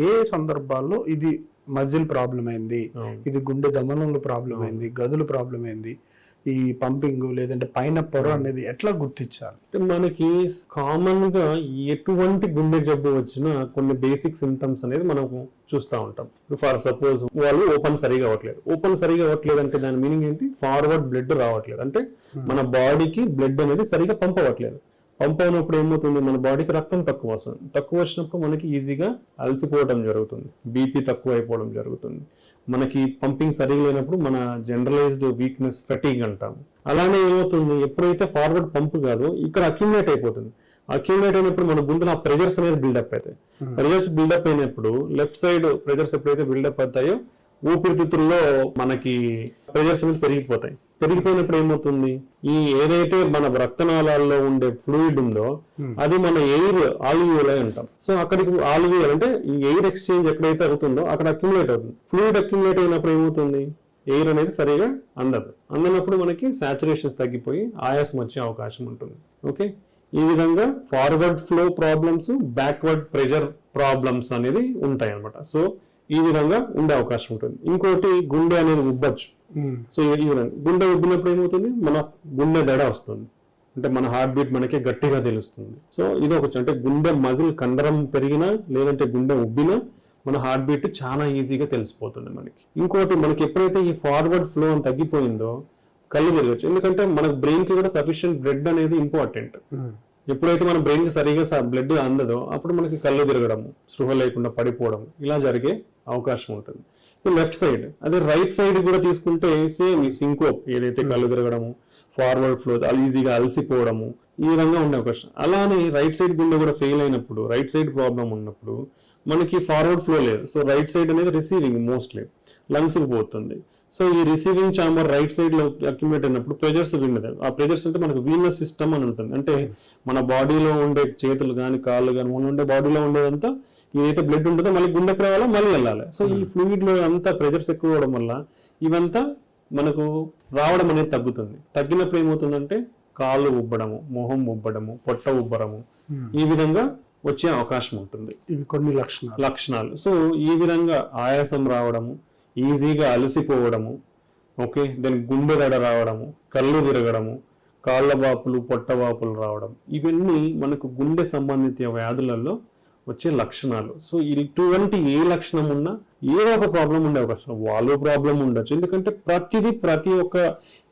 ఏ సందర్భాల్లో ఇది muscle problem అయింది, ఇది గుండె దమనంలో ప్రాబ్లం అయింది, గదులు ప్రాబ్లం అయింది, ఈ పంపింగ్ లేదంటే పైన పొర అనేది ఎట్లా గుర్తించాలి? మనకి కామన్ గా ఎటువంటి గుండె జబ్బు వచ్చినా కొన్ని బేసిక్ సిమ్టమ్స్ అనేది మనం చూస్తూ ఉంటాం. ఫర్ సపోజ్ వాళ్ళు ఓపెన్ సరిగా అవ్వట్లేదు అంటే దాని మీనింగ్ ఏంటి? ఫార్వర్డ్ బ్లడ్ రావట్లేదు అంటే మన బాడీకి బ్లడ్ అనేది సరిగా పంప్ అవ్వట్లేదు. పంప్ అయినప్పుడు ఏమవుతుంది, మన బాడీకి రక్తం తక్కువ వస్తుంది. తక్కువ వచ్చినప్పుడు మనకి ఈజీగా అలసిపోవడం జరుగుతుంది, బీపీ తక్కువ అయిపోవడం జరుగుతుంది. మనకి పంపింగ్ సరిగా లేనప్పుడు మన జనరలైజ్డ్ వీక్నెస్, ఫెటీగ్ అంటాము. అలానే ఏమవుతుంది, ఎప్పుడైతే ఫార్వర్డ్ పంప్ కాదు ఇక్కడ అక్యుములేట్ అయిపోతుంది. అక్యుములేట్ అయినప్పుడు మన గుండెలో ఆ ప్రెజర్స్ అనేది బిల్డప్ అవుతాయి. ప్రెజర్స్ బిల్డప్ అయినప్పుడు లెఫ్ట్ సైడ్ ప్రెజర్స్ ఎప్పుడైతే బిల్డప్ అవుతాయో ఊపిరితిత్తుల్లో మనకి ప్రెజర్స్ అనేది పెరిగిపోతాయి. పెరిగిపోయినప్పుడు ఏమవుతుంది, ఈ ఏదైతే మన రక్తనాళాల్లో ఉండే ఫ్లూయిడ్ ఉందో అది మన ఎయిర్ ఆల్వియోలై అంటాం. సో అక్కడికి ఆల్వియోల్ అంటే ఈ ఎయిర్ ఎక్స్చేంజ్ ఎక్కడైతే అవుతుందో అక్కడ అక్యుములేట్ అవుతుంది. ఫ్లూయిడ్ అక్యుములేట్ అయినప్పుడు ఏమవుతుంది, ఎయిర్ అనేది సరిగా అందనప్పుడు మనకి సాచురేషన్స్ తగ్గిపోయి ఆయాసం వచ్చే అవకాశం ఉంటుంది. ఓకే, ఈ విధంగా forward flow problems, backward pressure problems అనేది ఉంటాయి అన్నమాట. సో ఈ విధంగా ఉండే అవకాశం ఉంటుంది. ఇంకోటి గుండె అనేది ఉబ్బచ్చు. సో ఈ విధంగా గుండె ఉబ్బినప్పుడు ఏమవుతుంది, మన గుండె దడ వస్తుంది, అంటే మన హార్ట్ బీట్ మనకి గట్టిగా తెలుస్తుంది. సో ఇది ఒక అంటే గుండె మజిల్ కండరం పెరిగినా లేదంటే గుండె ఉబ్బినా మన హార్ట్ బీట్ చాలా ఈజీగా తెలిసిపోతుంది మనకి. ఇంకోటి మనకి ఎప్పుడైతే ఈ ఫార్వర్డ్ ఫ్లో అని తగ్గిపోయిందో కళ్ళు తిరగచ్చు. ఎందుకంటే మన బ్రెయిన్ కి కూడా సఫిషియెంట్ బ్లడ్ అనేది ఇంపార్టెంట్. ఎప్పుడైతే మన బ్రెయిన్ కి సరిగా బ్లడ్ అందదో అప్పుడు మనకి కళ్ళు తిరగడము, స్పృహ లేకుండా పడిపోవడం ఇలా జరిగే అవకాశం ఉంటుంది. లెఫ్ట్ సైడ్ అదే రైట్ సైడ్ కూడా తీసుకుంటే సేమ్ ఈ సింకోప్ ఏదైతే కళ్ళు తిరగడము, ఫార్వర్డ్ ఫ్లో ఈజీగా అలసిపోవడము ఈ విధంగా ఉండే అవకాశం. అలానే రైట్ సైడ్ గుండె కూడా ఫెయిల్ అయినప్పుడు, రైట్ సైడ్ ప్రాబ్లం ఉన్నప్పుడు మనకి ఫార్వర్డ్ ఫ్లో లేదు. సో రైట్ సైడ్ అనేది రిసీవింగ్ మోస్ట్లీ లంగ్స్ కి పోతుంది. సో ఈ రిసీవింగ్ చాంబర్ రైట్ సైడ్ లో అక్యుములేట్ అయినప్పుడు ప్రెజర్స్ విన్నది. ఆ ప్రెజర్స్ అంటే మనకు వీనస్ సిస్టమ్ అని ఉంటుంది. అంటే మన బాడీలో ఉండే చేతులు కానీ కాళ్ళు కానీ మన ఉండే బాడీలో ఉండేదంతా ఏదైతే బ్లడ్ ఉంటుందో మళ్ళీ గుండెకి రావాలో మళ్ళీ వెళ్ళాలి. సో ఈ ఫ్లూయిడ్ లో అంతా ప్రెజర్స్ ఎక్కువ అవడం వల్ల ఇవంతా మనకు రావడం అనేది తగ్గుతుంది. తగ్గినప్పుడు ఏమవుతుందంటే కాళ్ళు ఉబ్బడము, మొహం ఉబ్బడము, పొట్ట ఉబ్బడము ఈ విధంగా వచ్చే అవకాశం ఉంటుంది. ఇవి కొన్ని లక్షణాలు. సో ఈ విధంగా ఆయాసం రావడము, ఈజీగా అలసిపోవడము, ఓకే, దెన్ గుండె దడ రావడము, కళ్ళు తిరగడము, కాళ్ళ వాపులు, పొట్ట వాపులు రావడం ఇవన్నీ మనకు గుండె సంబంధిత వ్యాధులలో వచ్చే లక్షణాలు. సో ఇటువంటి ఏ లక్షణం ఉన్నా ఏదో ఒక ప్రాబ్లం ఉండే అవకాశం, వాల్వ్ ప్రాబ్లం ఉండొచ్చు. ఎందుకంటే ప్రతి ఒక్క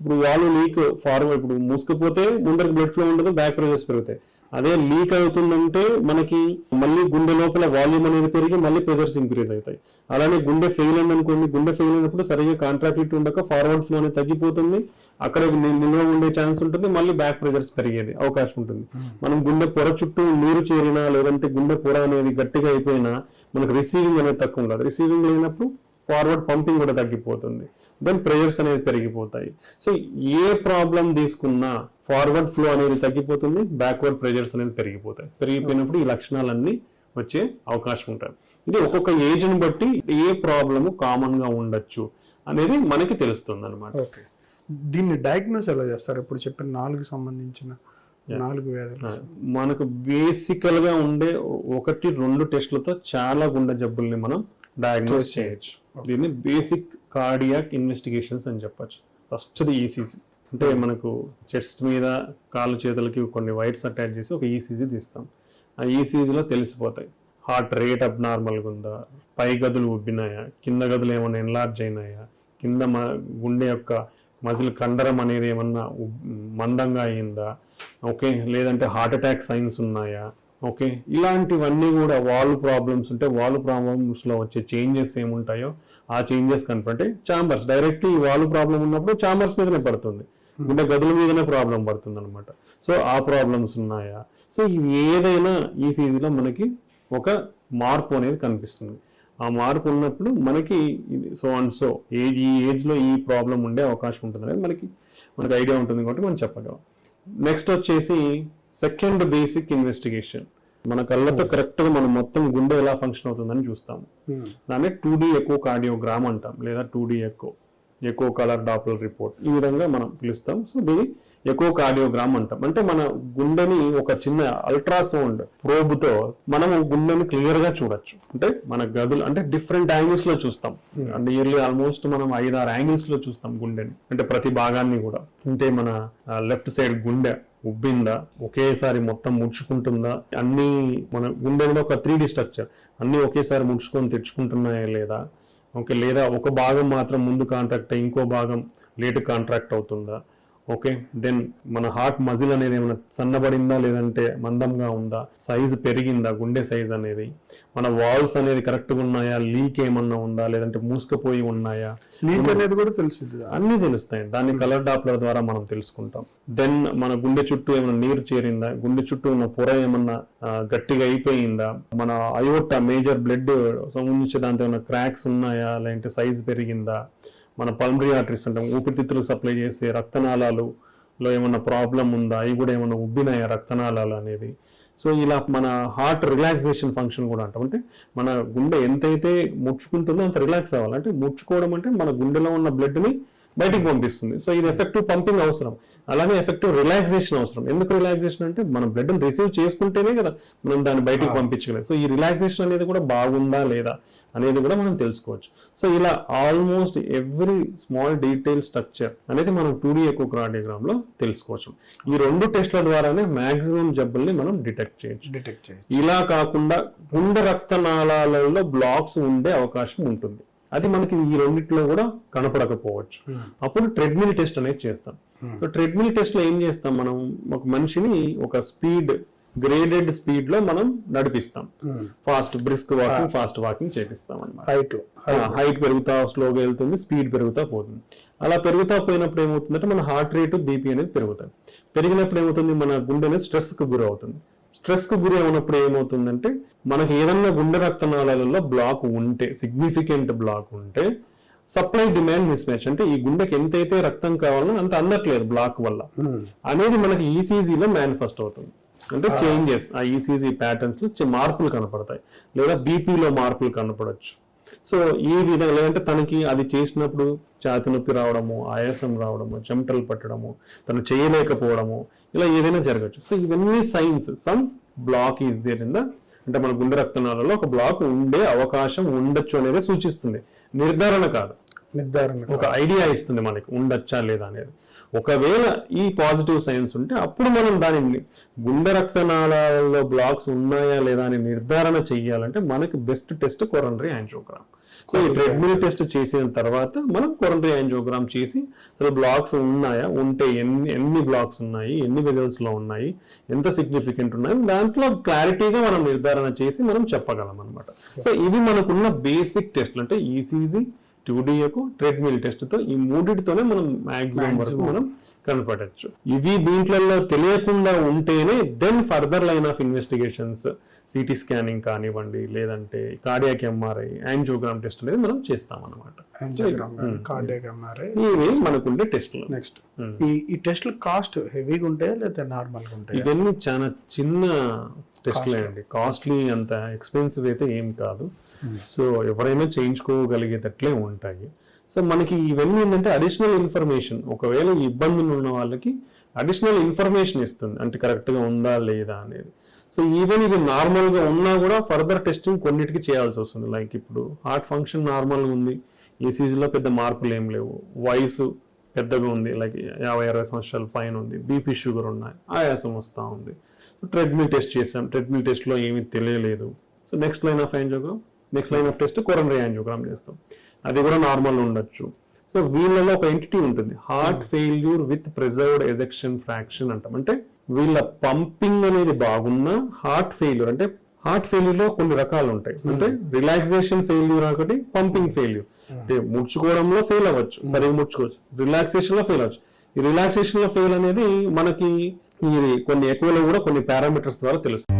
ఇప్పుడు వాల్వ్ లీక్ ఫార్వర్డ్ ఇప్పుడు మూసుకపోతే ముందరికి బ్లడ్ ఫ్లో ఉండదు, బ్యాక్ ప్రెజర్స్ పెరుగుతాయి. అదే లీక్ అవుతుందంటే మనకి మళ్ళీ గుండె లోపల వాల్యూమ్ అనేది పెరిగి మళ్ళీ ప్రెజర్స్ ఇంక్రీజ్ అవుతాయి. అలానే గుండె ఫెయిల్ అయిందనుకోండి, గుండె ఫెయిల్ అయినప్పుడు సరిగా కాంట్రాక్టివిటీ ఉండక ఫార్వర్డ్ ఫ్లో అనేది తగ్గిపోతుంది, అక్కడ నిల్వ ఉండే ఛాన్స్ ఉంటుంది, మళ్ళీ బ్యాక్ ప్రెజర్స్ పెరిగేది అవకాశం ఉంటుంది. మనం గుండె పొర చుట్టూ నీరు చేరినా లేదంటే గుండె పొర అనేది గట్టిగా అయిపోయినా మనకు రిసీవింగ్ అనేది తక్కువ ఉండదు. రిసీవింగ్ లేనప్పుడు ఫార్వర్డ్ పంపింగ్ కూడా తగ్గిపోతుంది, దెన్ ప్రెజర్స్ అనేది పెరిగిపోతాయి. సో ఏ ప్రాబ్లం తీసుకున్నా ఫార్వర్డ్ ఫ్లో అనేది తగ్గిపోతుంది, బ్యాక్వర్డ్ ప్రెజర్స్ అనేది పెరిగిపోయినప్పుడు ఈ లక్షణాలన్నీ వచ్చే అవకాశం ఉంటుంది. ఇది ఒక్కొక్క ఏజ్ ని బట్టి ఏ ప్రాబ్లము కామన్ గా ఉండొచ్చు అనేది మనకి తెలుస్తుంది అనమాట. దీన్ని డయాగ్నోస్ ఎలా చేస్తారు? ఇప్పుడు చెప్పిన 4 సంబంధించిన 4 వ్యాధులు మనకు బేసికల్ గా ఉండే 1-2 టెస్టులతో చాలా గుండె జబ్బుల్ని మనం డయాగ్నోస్ చేయొచ్చు. దీన్ని బేసిక్ కార్డియాక్ ఇన్వెస్టిగేషన్స్ అని చెప్పొచ్చు. ఫస్ట్ ఈసీజీ అంటే మనకు చెస్ట్ మీద కాళ్ళు చేతులకి కొన్ని వైర్స్ అటాచ్ చేసి ఒక ఈసీజీ తీస్తాం. ఆ ఈసీజీలో తెలిసిపోతాయి హార్ట్ రేట్ అబ్నార్మల్గా ఉందా, పై గదులు ఉబ్బినాయా, కింద గదులు ఏమైనా ఎన్లార్జ్ అయినాయా, కింద గుండె యొక్క మజిల్ కండరం అనేది ఏమన్నా మందంగా అయిందా, ఓకే, లేదంటే హార్ట్ అటాక్ సైన్స్ ఉన్నాయా, ఓకే, ఇలాంటివన్నీ కూడా వాల్వ్ ప్రాబ్లమ్స్ ఉంటే వాల్వ్ ప్రాబ్లమ్స్లో వచ్చే చేంజెస్ ఏముంటాయో ఆ చేంజెస్ కనపడితే చాంబర్స్ డైరెక్ట్ ఈ వాల్వ్ ప్రాబ్లం ఉన్నప్పుడు చాంబర్స్ మీదనే పడుతుంది, గుండె గదుల మీదనే ప్రాబ్లం పడుతుంది అనమాట. సో ఆ ప్రాబ్లమ్స్ ఉన్నాయా, సో ఇవి ఏదైనా ఈసీజీలో మనకి ఒక మార్పు అనేది కనిపిస్తుంది. ఆ మార్పు ఉన్నప్పుడు మనకి సో అండ్ సో ఈ ఏజ్లో ఈ ప్రాబ్లం ఉండే అవకాశం ఉంటుంది అనేది మనకి ఐడియా ఉంటుంది కాబట్టి మనం చెప్పగలం. నెక్స్ట్ వచ్చేసి సెకండ్ బేసిక్ ఇన్వెస్టిగేషన్. మన కళ్ళతో కరెక్ట్గా మనం మొత్తం గుండె ఎలా ఫంక్షన్ అవుతుందని చూస్తాము. దాన్ని 2D ఎకో కార్డియోగ్రామ్ అంటాం, లేదా 2D echo colour Doppler report ఈ విధంగా మనం పిలుస్తాం. సో దీన్ని ఎకో కార్డియోగ్రామ్ అంటాం. అంటే మన గుండెని ఒక చిన్న అల్ట్రాసౌండ్ ప్రోబ్ తో మనము గుండెని క్లియర్ గా చూడొచ్చు. అంటే మన గదులు అంటే డిఫరెంట్ యాంగిల్స్ లో చూస్తాం. నియర్లీ ఆల్మోస్ట్ మనం 5-6 యాంగిల్స్ లో చూస్తాం గుండెని, అంటే ప్రతి భాగాన్ని కూడా. అంటే మన లెఫ్ట్ సైడ్ గుండె ఉబ్బిందా, ఒకేసారి మొత్తం ముడుచుకుంటుందా, అన్ని మన గుండెలో ఒక 3D స్ట్రక్చర్ అన్ని ఒకేసారి ముడుచుకొని తెచ్చుకుంటున్నాయా లేదా, ఓకే, లేదా ఒక భాగం మాత్రం ముందు కాంట్రాక్ట్ అయ్యి ఇంకో భాగం లేట్ కాంట్రాక్ట్ అవుతుందా, ఓకే. దెన్ మన హార్ట్ మజిల్ అనేది ఏమైనా సన్నబడిందా లేదంటే మందంగా ఉందా, సైజు పెరిగిందా గుండె సైజ్ అనేది, మన వాల్స్ అనేది కరెక్ట్ గా ఉన్నాయా, లీక్ ఏమన్నా ఉందా లేదంటే మూసుకుపోయి ఉన్నాయా, లీక్ అనేది కూడా తెలుస్తుంది. అన్ని తెలుస్తాయి. దాన్ని కలర్ డాప్లర్ ద్వారా మనం తెలుసుకుంటాం. దెన్ మన గుండె చుట్టూ ఏమైనా నీరు చేరిందా, గుండె చుట్టూ ఉన్న పొర ఏమన్నా గట్టిగా అయిపోయిందా, మన అయోటా మేజర్ బ్లడ్ సంబంధించి దాంతో ఏమైనా క్రాక్స్ ఉన్నాయా లేదంటే సైజ్ పెరిగిందా, మన పల్మరీ ఆర్టరీస్ అంటాం, ఊపిరితిత్తులకు సప్లై చేసే రక్తనాళాలలో ఏమన్నా ప్రాబ్లం ఉందా, అవి కూడా ఏమన్నా ఉబ్బినాయా రక్తనాళాలు అనేది. సో ఇలా మన హార్ట్ రిలాక్సేషన్ ఫంక్షన్ కూడా అంటాం. అంటే మన గుండె ఎంతైతే ముడుచుకుంటుందో అంత రిలాక్స్ అవ్వాలి. అంటే ముడుచుకోవడం అంటే మన గుండెలో ఉన్న బ్లడ్ని బయటికి పంపిస్తుంది. సో ఇది ఎఫెక్టివ్ పంపింగ్ అవసరం, అలాగే ఎఫెక్టివ్ రిలాక్సేషన్ అవసరం. ఎందుకు రిలాక్సేషన్ అంటే మనం బ్లడ్ రిసీవ్ చేసుకుంటేనే కదా మనం దాన్ని బయటికి పంపించగలం. సో ఈ రిలాక్సేషన్ అనేది కూడా బాగుందా లేదా అనేది కూడా మనం తెలుసుకోవచ్చు. సో ఇలా almost every small detail structure అనేది మనం 2D ఎకోకార్డియోగ్రామ్ లో తెలుసుకోవచ్చు. ఈ 2 టెస్ట్ల ద్వారానే మాక్సిమం జబ్బుల్ని మనం డిటెక్ట్ చేయొచ్చు. ఇలా కాకుండా గుండె రక్తనాళాలలో బ్లాక్స్ ఉండే అవకాశం ఉంటుంది. అది మనకి ఈ రెండిట్లో కూడా కనపడకపోవచ్చు. అప్పుడు ట్రెడ్మిల్ టెస్ట్ అనేది చేస్తాం. సో ట్రెడ్మిల్ టెస్ట్ లో ఏం చేస్తాం, మనం ఒక మనిషిని ఒక స్పీడ్ గ్రేడెడ్ స్పీడ్ లో మనం నడిపిస్తాం. Fast brisk walking, fast walking చేపిస్తాం అన్నమాట. హైట్ పెరుగుతా స్లోగా వెళ్తుంది, స్పీడ్ పెరుగుతా పోతుంది. అలా పెరుగుతా పోయినప్పుడు ఏమవుతుందంటే మన హార్ట్ రేటు, బీపీ అనేది పెరుగుతాయి. పెరిగినప్పుడు ఏమవుతుంది, మన గుండె అనేది స్ట్రెస్ కు గురి అవుతుంది. స్ట్రెస్ కు గురి అయినప్పుడు ఏమవుతుందంటే మనకి ఏదన్నా గుండె రక్తనాళాలలో బ్లాక్ ఉంటే, సిగ్నిఫికెంట్ బ్లాక్ ఉంటే సప్లై డిమాండ్ మిస్ మ్యాచ్, అంటే ఈ గుండెకి ఎంతైతే రక్తం కావాలో అంత అందట్లేదు బ్లాక్ వల్ల అనేది మనకి ఈసీజీలో మేనిఫెస్ట్ అవుతుంది. అంటే చేంజెస్ ఆ ఈసీజీ ప్యాటర్న్స్ లో మార్పులు కనపడతాయి, లేదా బీపీలో మార్పులు కనపడవచ్చు. సో ఈ విధంగా లేదంటే తనకి అది చేసినప్పుడు ఛాతి నొప్పి రావడము, ఆయాసం రావడము, చెమటలు పట్టడము, తను చేయలేకపోవడము, ఇలా ఏదైనా జరగచ్చు. సో ఇవన్నీ science, some block is there in the, అంటే మన గుండె రక్తనాళాలలో ఒక బ్లాక్ ఉండే అవకాశం ఉండొచ్చు అనేది సూచిస్తుంది. నిర్ధారణ కాదు, ఒక ఐడియా ఇస్తుంది మనకి ఉండొచ్చా లేదా అనేది. ఒకవేళ ఈ పాజిటివ్ సైన్స్ ఉంటే అప్పుడు మనం దానిని గుండె రక్తనాళాలలో బ్లాక్స్ ఉన్నాయా లేదా అని నిర్ధారణ చెయ్యాలంటే మనకి best test coronary angiogram. So ఈ ట్రెడ్మిల్ టెస్ట్ చేసిన తర్వాత మనం కొరనరీ యాంజియోగ్రామ్ చేసి అసలు బ్లాక్స్ ఉన్నాయా, ఉంటే ఎన్ని బ్లాక్స్ ఉన్నాయి, ఎన్ని వెజల్స్ లో ఉన్నాయి, ఎంత సిగ్నిఫికెంట్ ఉన్నాయి, దాంట్లో క్లారిటీగా మనం నిర్ధారణ చేసి మనం చెప్పగలం అనమాట. సో ఇవి మనకున్న బేసిక్ టెస్ట్లు, అంటే ECG, 2D echo, treadmill test తో ఈ మూడిటితోనే మనం మాక్సిమం వరకు మనం కనపడచ్చు. ఇవి దీంట్లో తెలియకుండా ఉంటేనే then further line of investigations, CT scanning కానివ్వండి, లేదంటే కార్డియాక్ ఎంఆర్ఐ, యాంజియోగ్రామ్ టెస్ట్ అనేది మనం చేస్తాం అనమాట. ఇవి మనకుండే టెస్ట్లు. నెక్స్ట్ ఈ టెస్ట్లు కాస్ట్ హెవీగా ఉంటాయా లేదా నార్మల్ గా ఉంటాయా? ఇవన్నీ చాలా చిన్న టెస్ట్లే అండి, కాస్ట్లీ అంత ఎక్స్పెన్సివ్ అయితే ఏం కాదు. సో ఎవరైనా చేయించుకోగలిగేటట్లే ఉంటాయి. సో మనకి ఇవన్నీ ఏంటంటే అడిషనల్ ఇన్ఫర్మేషన్, ఒకవేళ ఇబ్బందులు ఉన్న వాళ్ళకి అడిషనల్ ఇన్ఫర్మేషన్ ఇస్తుంది, అంటే కరెక్ట్ గా ఉందా లేదా అనేది. సో ఈవెన్ ఇది నార్మల్ గా ఉన్నా కూడా ఫర్దర్ టెస్టింగ్ కొన్నిటికి చేయాల్సి వస్తుంది. లైక్ ఇప్పుడు హార్ట్ ఫంక్షన్ నార్మల్ గా ఉంది, ఈసీజీలో పెద్ద మార్పులు ఏం లేవు, వయసు పెద్దగా ఉంది, లైక్ 50-60 సంవత్సరాల పైన ఉంది, బీపీ షుగర్ ఉన్నాయి, ఆయాసం వస్తూ ఉంది, ట్రెడ్మిల్ టెస్ట్ చేసాం, ట్రెడ్మిల్ టెస్ట్ లో ఏమీ తెలియలేదు. So next line of angiogram, next line of test coronary angiogram చేస్తాం, అది కూడా నార్మల్ ఉండొచ్చు. సో వీళ్ళలో ఒక ఎంటిటీ ఉంటుంది, heart failure with preserved ejection fraction అంటాం. అంటే వీళ్ళ పంపింగ్ అనేది బాగున్నా హార్ట్ ఫెయిల్యూర్, అంటే హార్ట్ ఫెయిల్యూర్ లో కొన్ని రకాలు ఉంటాయి. అంటే రిలాక్సేషన్ ఫెయిల్యూర్ ఒకటి, పంపింగ్ ఫెయిల్యూర్, అంటే ముడుచుకోవడంలో ఫెయిల్ అవ్వచ్చు, సరిగ్గా ముడుచుకోవచ్చు, రిలాక్సేషన్ లో ఫెయిల్ అవ్వచ్చు. ఈ రిలాక్సేషన్ లో ఫెయిల్ అనేది మనకి కొన్ని ఎక్కువలో కూడా కొన్ని పారామీటర్స్ ద్వారా తెలుస్తుంది.